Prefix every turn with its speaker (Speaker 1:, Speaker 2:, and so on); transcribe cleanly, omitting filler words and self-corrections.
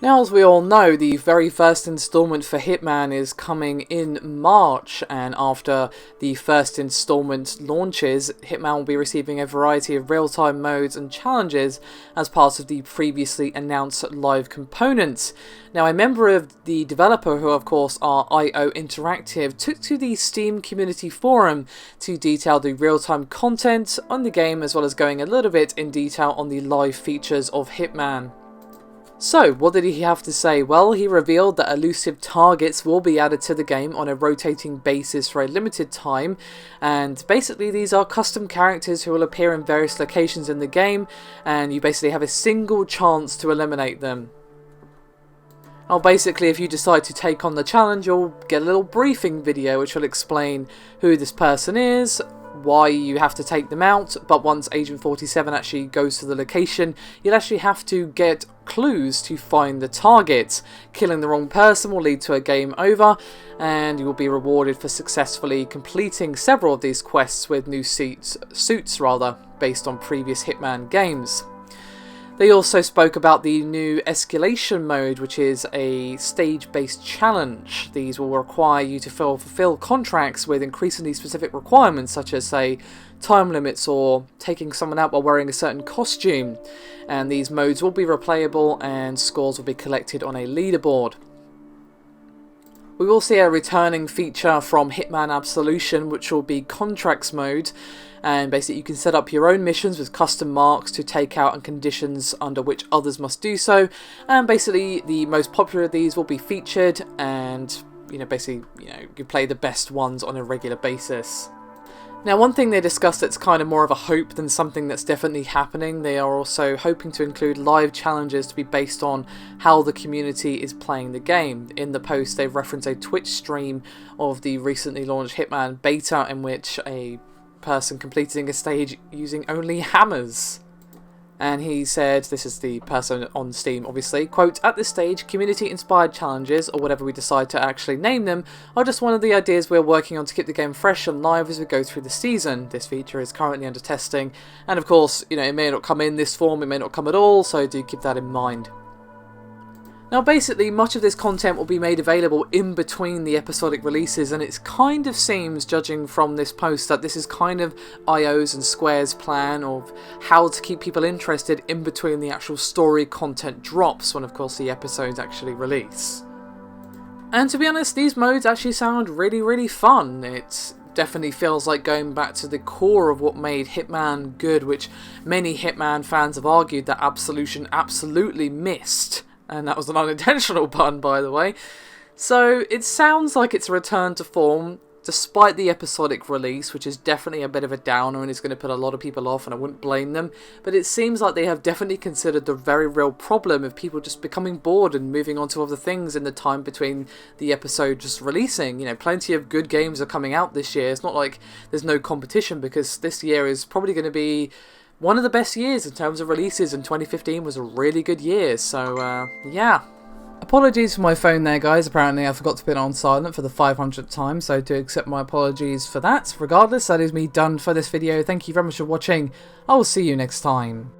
Speaker 1: Now, as we all know, the very first installment for Hitman is coming in March, and after the first installment launches, Hitman will be receiving a variety of real-time modes and challenges as part of the previously announced live components. Now, a member of the developer, who of course are IO Interactive, took to the Steam community forum to detail the real-time content on the game, as well as going a little bit in detail on the live features of Hitman. So, what did he have to say? Well, he revealed that elusive targets will be added to the game on a rotating basis for a limited time, and basically these are custom characters who will appear in various locations in the game, and you basically have a single chance to eliminate them. Now, basically, if you decide to take on the challenge, you'll get a little briefing video which will explain who this person is, why you have to take them out, but once Agent 47 actually goes to the location, you'll actually have to get clues to find the target. Killing the wrong person will lead to a game over, and you will be rewarded for successfully completing several of these quests with new suits based on previous Hitman games. They also spoke about the new escalation mode, which is a stage-based challenge. These will require you to fulfill contracts with increasingly specific requirements, such as, say, time limits or taking someone out while wearing a certain costume. And these modes will be replayable and scores will be collected on a leaderboard. We will see a returning feature from Hitman Absolution, which will be contracts mode, and basically you can set up your own missions with custom marks to take out and conditions under which others must do so, and basically the most popular of these will be featured, and you play the best ones on a regular basis. Now, one thing they discussed that's kind of more of a hope than something that's definitely happening, they are also hoping to include live challenges to be based on how the community is playing the game. In the post, they reference a Twitch stream of the recently launched Hitman beta, in which a person completing a stage using only hammers. And he said, this is the person on Steam obviously, quote, "At this stage, community-inspired challenges, or whatever we decide to actually name them, are just one of the ideas we're working on to keep the game fresh and live as we go through the season. This feature is currently under testing, and of course, it may not come in this form, it may not come at all, so do keep that in mind." Now, basically, much of this content will be made available in between the episodic releases, and it kind of seems, judging from this post, that this is kind of IO's and Square's plan of how to keep people interested in between the actual story content drops, when of course the episodes actually release. And to be honest, these modes actually sound really, really fun. It definitely feels like going back to the core of what made Hitman good, which many Hitman fans have argued that Absolution absolutely missed. And that was an unintentional pun, by the way. So it sounds like it's a return to form, despite the episodic release, which is definitely a bit of a downer and is going to put a lot of people off, and I wouldn't blame them. But it seems like they have definitely considered the very real problem of people just becoming bored and moving on to other things in the time between the episode just releasing. Plenty of good games are coming out this year. It's not like there's no competition, because this year is probably going to be one of the best years in terms of releases, and 2015 was a really good year, so yeah. Apologies for my phone there, guys. Apparently I forgot to put it on silent for the 500th time, so do accept my apologies for that. Regardless, that is me done for this video. Thank you very much for watching. I will see you next time.